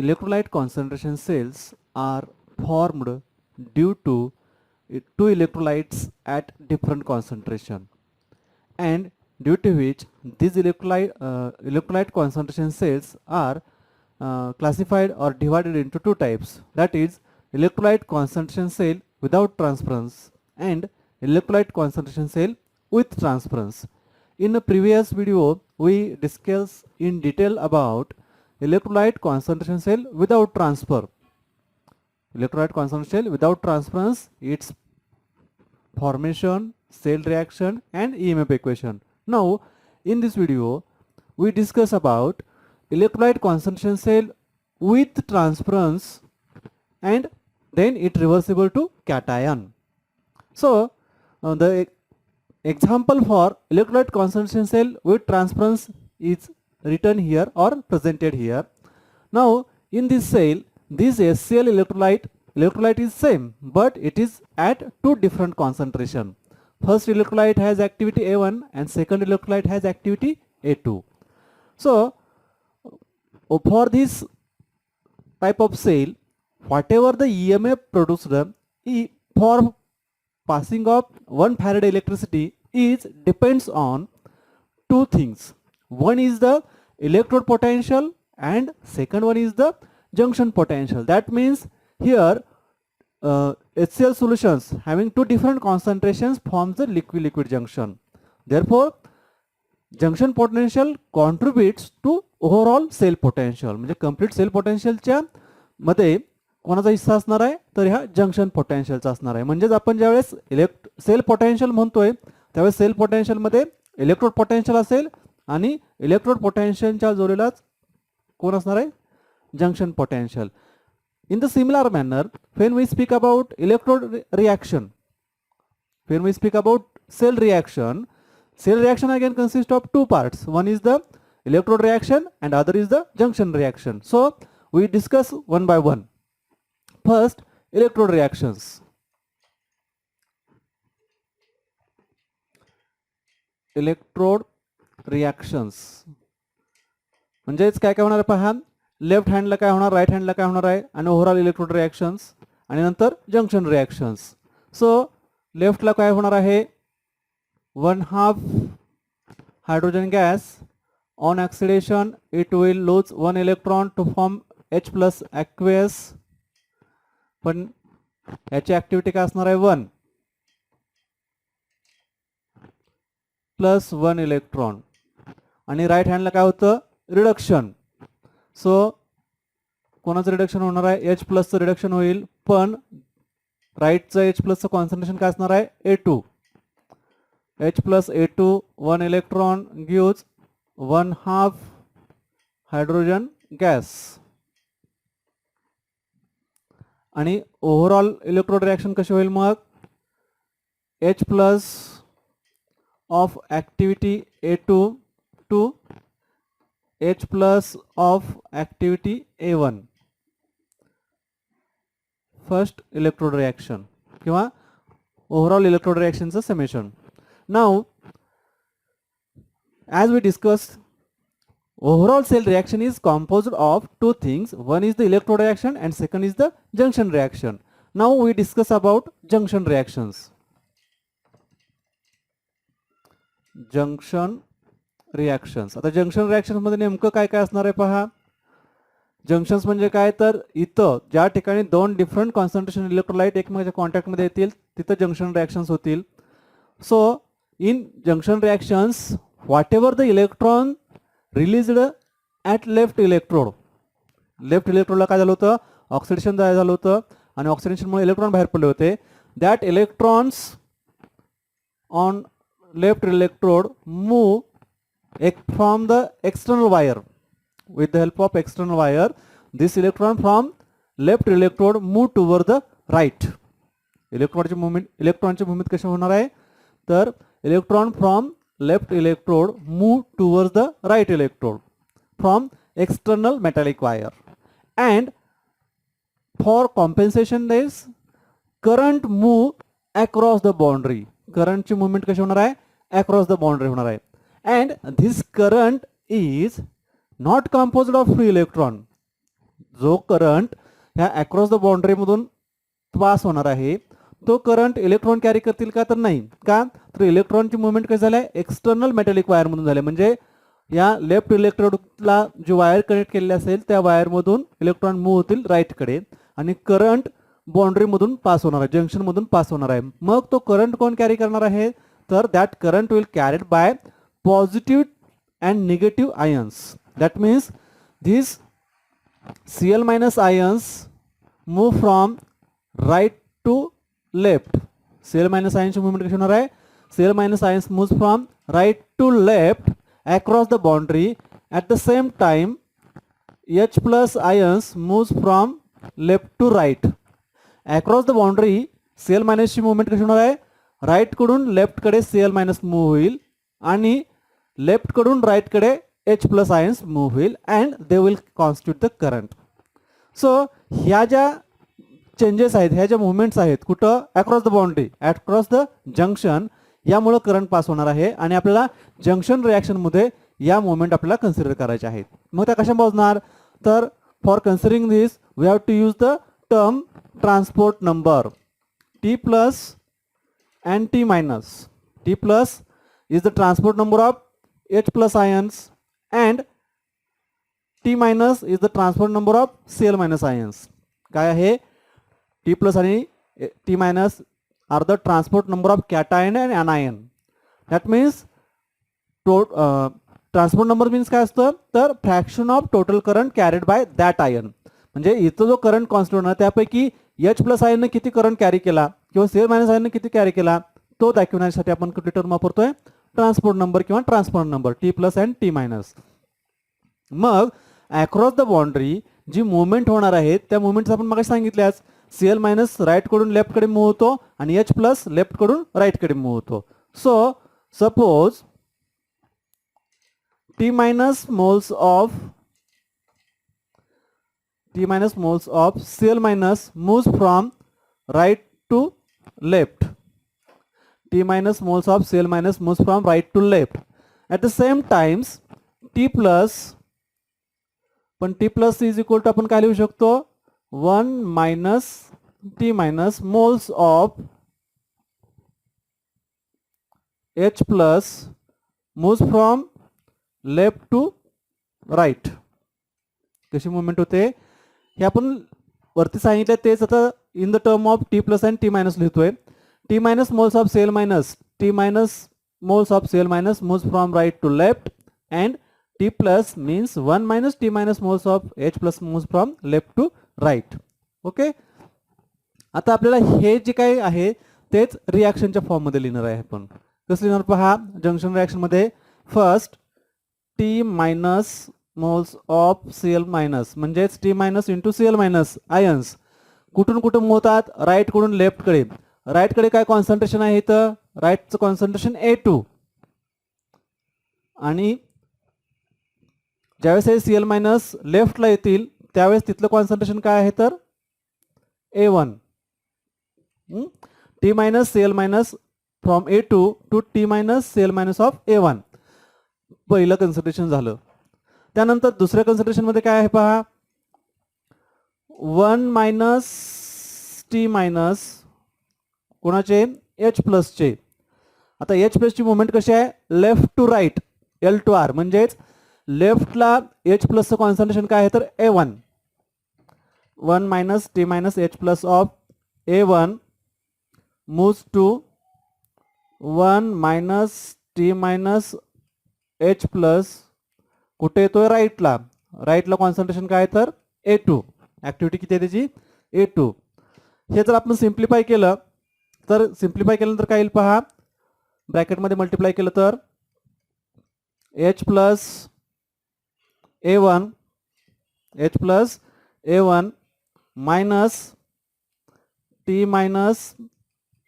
electrolyte concentration cells are formed due to two electrolytes at different concentration, and due to which these electrolyte concentration cells are classified or divided into two types, that is electrolyte concentration cell without transference and electrolyte concentration cell with transference. In a previous video we discussed in detail about electrolyte concentration cell without transfer. Electrolyte concentration cell without transference, its formation, cell reaction and EMF equation. Now in this video we discuss about electrolyte concentration cell with transference and then it reversible to cation. So the example for electrolyte concentration cell with transference is written here or presented here. Now in this cell, this HCl electrolyte is same, but it is at two different concentration. First electrolyte has activity A1 and second electrolyte has activity A2. So for this type of cell, whatever the EMF produced for passing of 1 farad electricity is depends on two things. One is the electrode potential and second one is the junction potential. That means here HCl solutions having two different concentrations forms the liquid-liquid junction. Therefore junction potential contributes to overall cell potential. म्हणजे complete sale पोटेन्शियलच्या मध्ये कोणाचा हिस्सा असणार आहे तर ह्या junction पोटेन्शियलचा असणार आहे. म्हणजेच आपण ज्यावेळेस सेल पोटेन्शियल म्हणतोय त्यावेळेस सेल पोटेन्शियल मध्ये इलेक्ट्रोड पोटेन्शियल असेल आणि इलेक्ट्रोड पोटेन्शियलच्या जोडीलाच कोण असणार आहे junction potential. In the similar manner, when we speak about electrode reaction, when we speak about cell reaction again consists of two parts. One is the electrode reaction and other is the junction reaction. So we discuss one by one. First, electrode reactions. Electrode reactions म्हणजेच काय काय होणार आहे पहा, left हँडला काय होणार, right हँडला काय होणार आहे आणि ओव्हरऑल इलेक्ट्रोड रिॲक्शन्स आणि नंतर जंक्शन रिॲक्शन्स. सो लेफ्टला काय होणार आहे, 1/2 hydrogen gas on oxidation it will lose 1 electron to form H plus aqueous. पण याची ऍक्टिव्हिटी काय असणार आहे 1 प्लस 1 इलेक्ट्रॉन. आणि राईट हँडला काय होतं रिडक्शन. सो कोणाचं रिडक्शन होणार आहे H प्लसचं रिडक्शन होईल, पण राईटचं H प्लसचं कॉन्सन्ट्रेशन काय असणार आहे A2. H plus A2 1 electron gives 1/2 hydrogen gas. आणि ओव्हरऑल इलेक्ट्रोड रिॲक्शन कशी होईल मग, H plus of activity A2 to H plus of activity A1. First electrode reaction किंवा ओव्हरऑल इलेक्ट्रोड रिॲक्शनचं summation. Now as we discussed, overall cell reaction is composed of two things. One is the electrode reaction and second is the junction reaction. Now we discuss about junction reactions. Junction reactions. आता junction reactions मध्ये नेमकं काय काय असणार आहे पहा. Junctions म्हणजे काय तर इथं ज्या ठिकाणी दोन डिफरंट कॉन्सन्ट्रेशन इलेक्ट्रोलाइट एकमेकांच्या कॉन्टॅक्ट मध्ये येतील तिथं जंक्शन रिॲक्शन्स होतील. So in junction reactions whatever the electron released at left electrode, left इलेक्ट्रोडला काय झालं होतं ऑक्सिडेशन झालं होतं आणि ऑक्सिडेशनमुळे इलेक्ट्रॉन बाहेर पडले होते. That electrons on left electrode move from the external wire. With the help of external wire, this electron from left electrode move toward the right. इलेक्ट्रॉनची मुवमेंट कशी होणार आहे तर electron from left electrode move towards the right electrode from external metallic wire, and for compensation this current move across the boundary. current ची movement कशी होणार आहे across the boundary होणार आहे. and this current is not composed of free electron. जो current ह्या across the बाउंड्रीमधून pass होणार आहे तो करंट इलेक्ट्रॉन कॅरी करतील का, तर नाही. का, तर इलेक्ट्रॉनची मुवमेंट कशी झाली, एक्सटर्नल मेटॅलिक वायरमधून झाली. म्हणजे या लेफ्ट इलेक्ट्रोडला जी वायर कनेक्ट केलेली असेल त्या वायरमधून इलेक्ट्रॉन मूव्ह होतील राईटकडे आणि करंट बाउंड्रीमधून पास होणार आहे, जंक्शनमधून पास होणार आहे. मग तो करंट कोण कॅरी करणार आहे, तर that current will carried by positive and negative ions. That means this Cl minus ions move from right to left. Cl minus ions movement कशी होणार आहे, Cl minus ions moves from right to left across the boundary. At the same time H plus ions moves from left to right. Across the boundary Cl minus ची movement कशी होणार आहे, right कडून left कडे Cl minus move होईल आणि left कडून right कडे H plus ions move will and they will constitute the current. So ह्या ज्या चेंजेस आहेत, ह्या ज्या मुवमेंट्स आहेत कुठं, across the boundary, across the junction, यामुळे करंट पास होणार आहे आणि आपल्याला जंक्शन रिॲक्शन मध्ये या मुवमेंट आपल्याला कन्सिडर करायचे आहेत. मग त्या कशा मोजणार, तर for considering this we have to use the term transport number T plus and T minus. T plus is the transport number of H plus ions and T minus is the transport number of Cl minus ions. काय आहे, T plus आणि T minus are the transport number of cation and anion. That means transport number means काय असतं, तर fraction of total current carried by that ion. म्हणजे इथं जो current constant होणार त्यापैकी H प्लस आयन ने किती करंट कॅरी केला किंवा Cl मायनस आयन ने किती कॅरी केला तो दाखवण्यासाठी आपण कुठली टर्म वापरतोय, ट्रान्सपोर्ट नंबर किंवा transport number T plus and T minus. मग अक्रॉस द बाउंड्री जी मुवमेंट होणार आहे त्या मुवमेंट आपण मग सांगितल्यास Cl मायनस राईट कडून लेफ्ट कडे मूव्ह होतो आणि H प्लस लेफ्ट कडून राईट कडे मूव्ह होतो. So suppose T minus moles of Cl minus moves from right to left. T minus moles of Cl minus moves from right to left. At the same times T plus, पण T plus is equal to आपण काय लिहू शकतो, 1 minus T minus moles of H plus moves from left to right. कशी movement होते हे आपण वरती सांगितलं तेच आता in the term of T plus and T minus लिहितोय. T minus moles of Cl minus, T minus moles of Cl minus moves from right to left and T plus means 1 minus T minus moles of H plus moves from left to right. Okay, आता आपल्याला हे जे काही आहे तेच रिॲक्शनच्या form मध्ये लिहिणार आहे. आपण कसं लिहिणार पहा, जंक्शन रिॲक्शन मध्ये first T minus moles of Cl minus म्हणजेच T minus into Cl minus ions कुठून कुठून मूव्ह होतात, राईट कडून लेफ्ट कडे. राईट कडे काय कॉन्सन्ट्रेशन आहे इथं, राईटचं कॉन्सन्ट्रेशन A2 आणि ज्यावेळेस हे Cl मायनस लेफ्टला येतील त्यावेळेस तिथलं कॉन्सन्ट्रेशन काय आहे तर A1. T minus Cl minus from A2 to T minus Cl minus of A1 पहिलं कन्सिडरेशन झालं. त्यानंतर दुसऱ्या कन्सिडरेशन मध्ये काय आहे पहा, 1 मायनस T मायनस कोणाचे, H प्लस चे. आता H प्लस ची मुवमेंट कशी आहे, left to right L to R, म्हणजेच लेफ्टला H प्लसचं कॉन्सन्ट्रेशन काय आहे तर A1. 1 minus T minus H plus of A1 moves to 1 minus T minus H plus कुठे येतोय राईटला, राईटला कॉन्सन्ट्रेशन काय तर A2. ऍक्टिव्हिटी किती आहे त्याची A2. हे जर आपण सिम्प्लिफाय केलं तर सिम्प्लिफाय केल्यानंतर काय येईल पहा, ब्रॅकेटमध्ये मल्टिप्लाय केलं तर H plus A1 H plus A1 minus T minus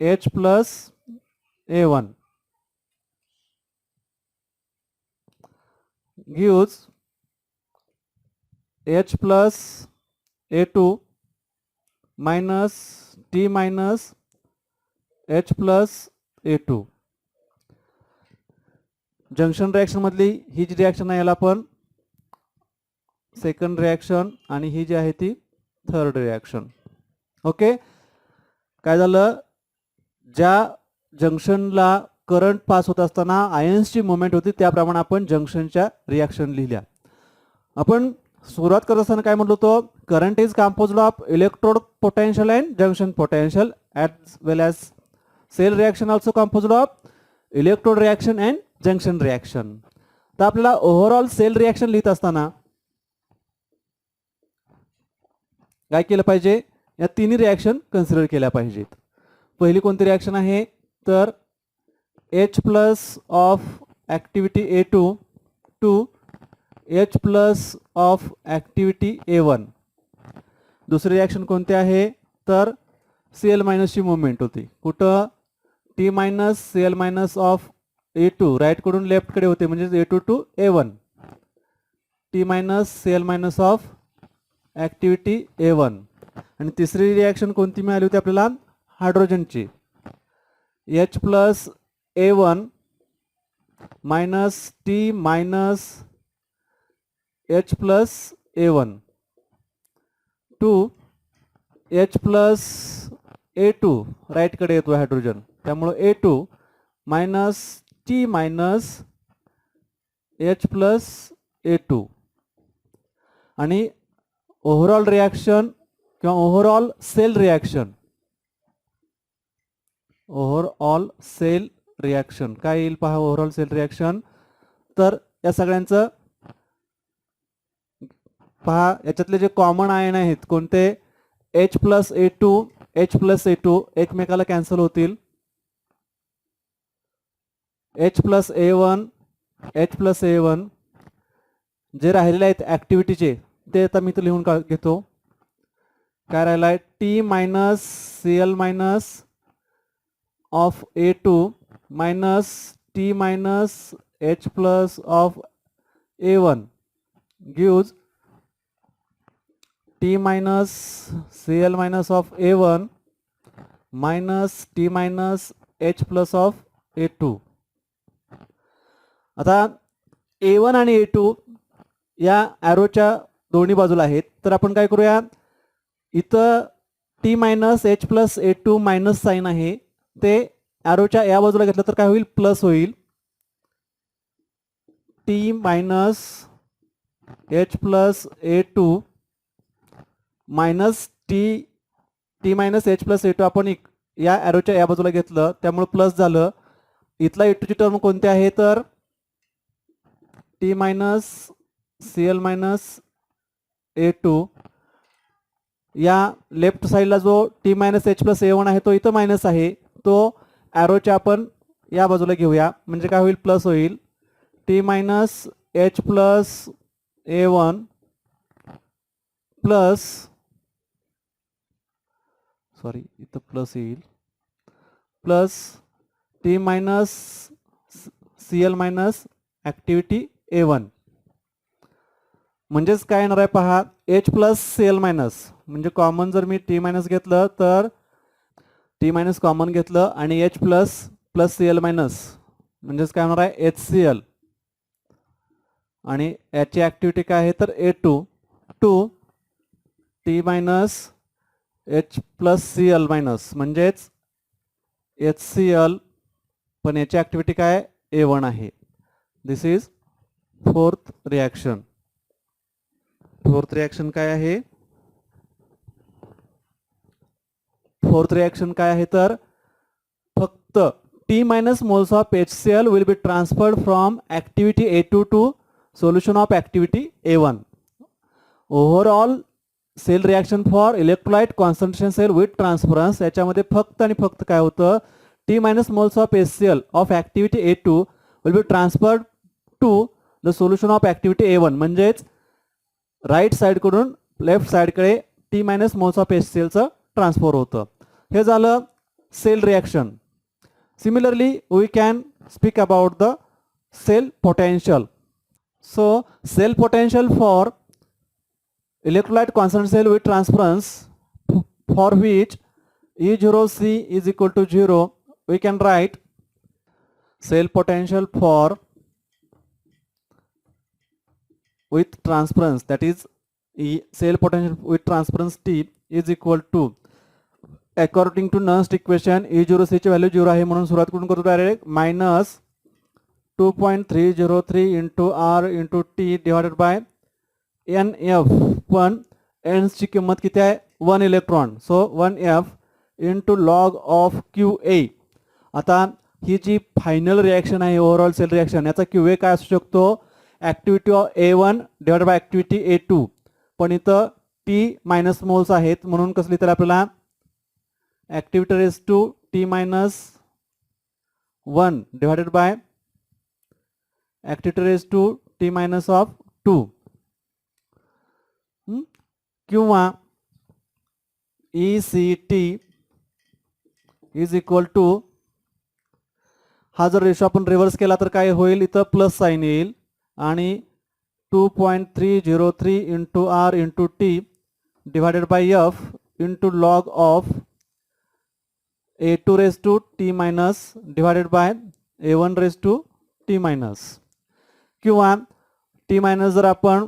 H plus A1 gives H plus A2 minus T minus H plus A2. Junction reaction मधली ही जी रिॲक्शन आहे याला आपण सेकंड रिॲक्शन आणि ही जी आहे ती थर्ड रिॲक्शन. ओके, काय झालं, ज्या जंक्शनला करंट पास होत असताना आयन्सची मुवमेंट होती त्याप्रमाणे आपण जंक्शनच्या रिॲक्शन लिहिल्या. आपण सुरुवात करत असताना काय म्हटलं होतं, current is composed of electrode potential and junction potential as well as cell reaction also composed of electrode reaction and junction reaction. तर आपल्याला ओव्हरऑल सेल रिॲक्शन लिहित असताना काय केलं पाहिजे, या तिन्ही रिॲक्शन कन्सिडर केल्या पाहिजेत. पहिली कोणती रिॲक्शन आहे तर H plus of activity A2 to H plus of activity A1. दुसरी रिॲक्शन कोणती आहे तर Cl मायनसची मुवमेंट होती. कुठं, T minus Cl minus of A2 राईटकडून लेफ्टकडे होते म्हणजे A2 to A1. T minus Cl minus of activity A1. आणि तिसरी रिॲक्शन कोणती मिळाली होती आपल्याला, हायड्रोजनची, H plus A1 minus T minus H plus A1 to H plus A2 राईटकडे येतो हायड्रोजन, त्यामुळे A2 minus T minus H plus A2. आणि ओव्हरऑल रिॲक्शन किंवा overall cell reaction, overall cell reaction काय येईल पहा. ओव्हरऑल सेल रिॲक्शन तर या सगळ्यांचं पहा, याच्यातले जे कॉमन आयन आहेत कोणते, H plus A2 H plus A2 एकमेकाला कॅन्सल होतील. H plus A1 H plus A1. जे राहिलेले आहेत ॲक्टिव्हिटीचे ते आता मी तर लिहून घेतो. काय राहिला आहे, T minus Cl minus of A2 minus T minus H plus of A1 gives T minus Cl minus of A1 minus T minus H plus of A2. आता A1 आणि A2 या ॲरोच्या दोन्ही बाजूला आहेत, तर आपण काय करूया, इथं T minus H plus A2 minus sign आहे ते ॲरोच्या या बाजूला घेतलं तर काय होईल, प्लस होईल. T minus H plus A2 minus T minus H plus A2 आपण या ॲरोच्या या बाजूला घेतलं त्यामुळे प्लस झालं. इथला A2ची टर्म कोणती आहे तर T minus Cl minus A2. या लेफ्ट साईडला जो T minus H plus A1 आहे तो इथं मायनस आहे, तो ॲरोच्या आपण या बाजूला घेऊया म्हणजे काय होईल, प्लस होईल. T minus H plus A1 plus, sorry इथं प्लस येईल, plus T minus Cl minus activity A1. म्हणजेच काय येणार आहे पहा, H प्लस Cl मायनस म्हणजे कॉमन जर मी T मायनस घेतलं तर T मायनस कॉमन घेतलं आणि H plus plus Cl minus म्हणजेच काय होणार आहे HCl. आणि याची ॲक्टिव्हिटी काय आहे तर A2 to T minus H plus Cl minus म्हणजेच HCl, पण याची ॲक्टिव्हिटी काय A1 आहे. This is fourth reaction. Fourth reaction काय आहे, फोर्थ रिॲक्शन काय आहे तर फक्त T minus moles of HCl will be transferred from activity A2 to solution of activity A1. Overall cell reaction for electrolyte concentration cell with transference, याच्यामध्ये फक्त आणि फक्त काय होतं, T minus moles of HCl of activity A2 will be transferred to the solution of activity A1. म्हणजेच right साईडकडून left साईडकडे T minus moles of HClचं ट्रान्सफर होतं. हे झालं cell reaction. Similarly we can speak about the cell potential. So cell potential for electrolyte concentration cell with transference for which E0C is equal to 0, we can write cell potential for with transference, that is cell potential with transference T is equal to, according to Nernst equation E0 C ची value 0 आहे म्हणून सुरुवात करून करतो direct minus 2.303 into R into T divided bye NF, पण एन्स ची किंमत किती आहे 1 electron, so 1F into log of QA. आता ही जी फायनल रिॲक्शन आहे ओव्हरऑल सेल रिॲक्शन, याचा QA काय असू शकतो, activity of A1 divided by activity A2, पण इथं T मायनस मोल्स आहेत म्हणून कसं लिहिता आपल्याला activity raise to T minus 1 divided by activity raise to T minus of 2, किंवा ECT इज इक्वल टू, हा जर रेशो आपण रिव्हर्स केला तर काय होईल, इथं प्लस साईन येईल आणि 2.303 into R into T divided by F into log of A2 raise to T minus divided by A1 raise to T minus, किंवा T मायनस जर आपण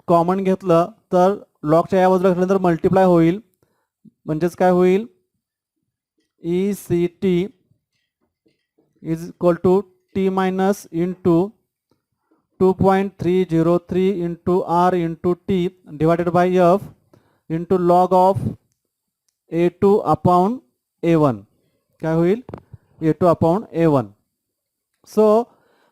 कॉमन घेतलं तर लॉगच्या या बाजूला घेतल्यानंतर मल्टिप्लाय होईल, म्हणजेच काय होईल ECT is equal to T minus into 2.303 into R into T divided by F into log of A2 upon A1, काय होईल A2 upon A1. So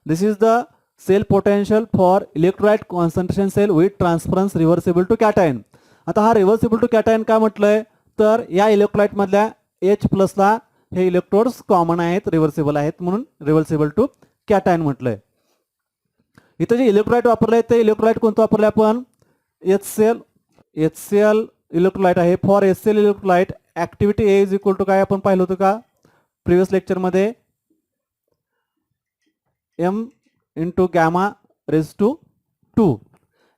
this is the cell potential for electrolyte concentration cell with transference reversible to cation. आता हा reversible to cation काय म्हटलंय, तर या electrolyte मधल्या H प्लसला हे इलेक्ट्रोड्स कॉमन आहेत, रिव्हर्सिबल आहेत म्हणून रिव्हर्सिबल टू कॅटायन म्हटलंय. इथं जे इलेक्ट्रोलाइट वापरलंय ते इलेक्ट्रोलाइट कोणतं वापरलंय आपण, HCl इलेक्ट्रोलाइट आहे. For HCl electrolyte activity A is equal to काय आपण पाहिलं होतं का प्रिव्हियस लेक्चरमध्ये, M into gamma raise to 2,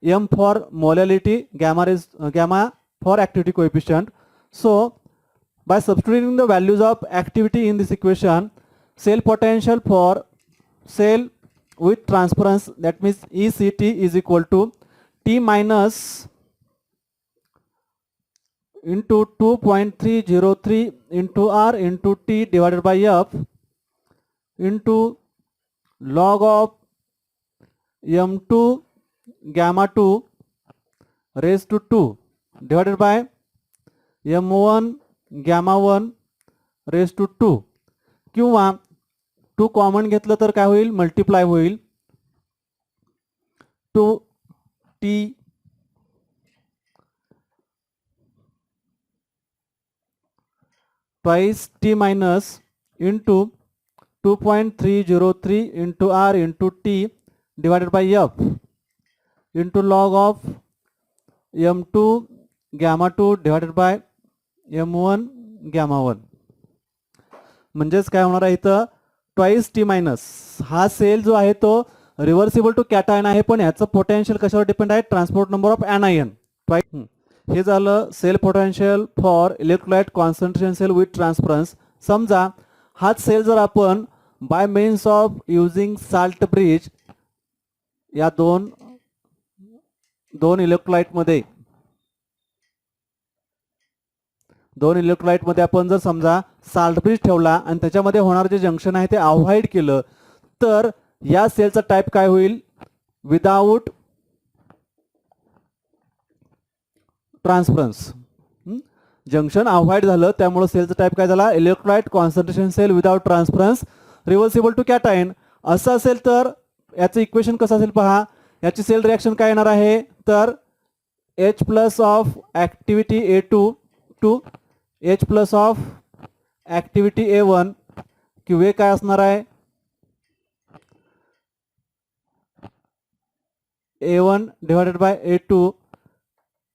M for molality, gamma for activity coefficient. So by substituting the values of activity in this equation, cell potential for cell with transference, that means ECT is equal to T minus into 2.303 into R into T divided by F into log of M2 gamma 2 raised to 2 divided by M1 gamma 1 raise to 2, किंवा 2 common घेतलं तर काय होईल multiply होईल 2T twice T minus into 2.303 into R into T divided by F into log of M2 gamma 2 divided by M1 gamma 1. म्हणजेच काय होणार आहे इथं ट्वाइस T मायनस, हा सेल जो आहे तो रिव्हर्सिबल टू कॅटायन आहे, पण याचं पोटेन्शियल कशावर डिपेंड आहे, ट्रान्सपोर्ट नंबर ऑफ anion. हे झालं cell potential for electrolyte concentration cell with transference. समजा हाच सेल जर आपण by means of using salt bridge या दोन इलेक्ट्रोलाइट मध्ये आपण जर समजा साल्ट ब्रिज ठेवला आणि त्याच्यामध्ये होणार जे जंक्शन आहे ते अवॉइड केलं, तर या सेलचा टाइप काय होईल, विदाउट ट्रान्सफरन्स. जंक्शन अवॉइड झालं त्यामुळे सेलचा टाइप काय झाला, electrolyte concentration cell without transference reversible to cation. असं असेल तर याचं इक्वेशन कसं असेल पहा, याची सेल रिॲक्शन काय येणार आहे, तर H plus of activity A2 to H plus of activity A1, QA काय असणार आहे A1 divided by A2.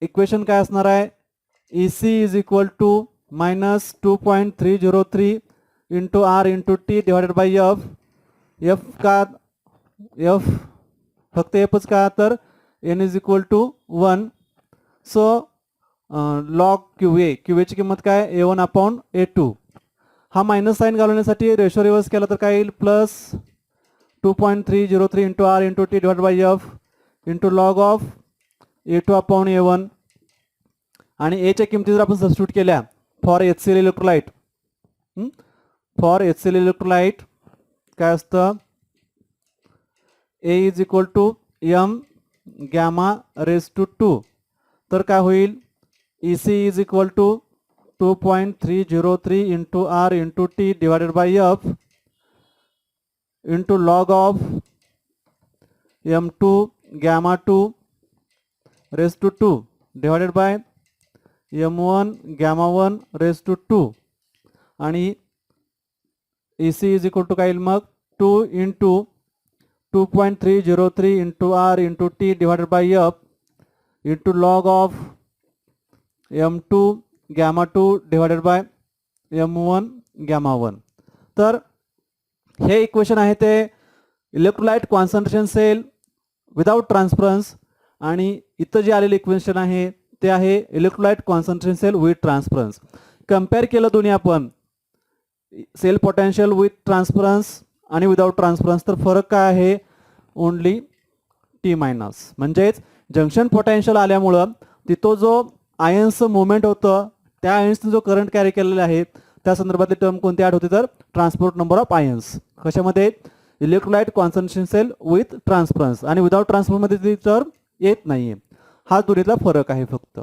Equation काय असणार आहे, EC is equal to minus 2.303 into R into T divided by F. F का F फक्त Fच का, तर N is equal to 1. So log QA ची किंमत काय A1 अपॉन A2. हा मायनस साईन घालवण्यासाठी रेशो रिव्हर्स केला तर काय येईल, plus 2.303 into R into T divided by F into log of A2/A1 आणि एच्या किमती जर आपण सबस्टिट्यूट केल्या for HCl electrolyte, for HCl electrolyte काय असतं, A is equal to m gamma raise to 2, तर काय होईल EC is equal to 2.303 into R into T divided by F into log of M2 gamma 2 raise to 2 divided by M1 gamma 1 raise to 2 आणि EC is equal to काय येईल मग 2 into 2.303 into R into T divided by F into log of M2 gamma 2 divided by M1 gamma 1. तर हे equation आहे ते electrolyte concentration cell without transference, आणि इथं जे आलेले इक्वेशन आहे ते आहे electrolyte concentration cell with transference. Compare केलं दोन्ही आपण सेल पोटेन्शियल विथ ट्रान्सफरन्स आणि विदाउट ट्रान्सफरन्स, तर फरक काय आहे ओनली T मायनस. म्हणजेच जंक्शन पोटेन्शियल आल्यामुळं तिथं जो आयन्सचं मुवमेंट होतं त्या आयन्सने जो करंट कॅरी केलेला आहे त्या संदर्भातली टर्म कोणती ॲड होते, तर ट्रान्सपोर्ट नंबर ऑफ आयन्स. कशामध्ये electrolyte concentration cell with transference, आणि विदाउट ट्रान्सफरमध्ये ती टर्म येत नाहीये. हा दोन्हीतला फरक आहे फक्त.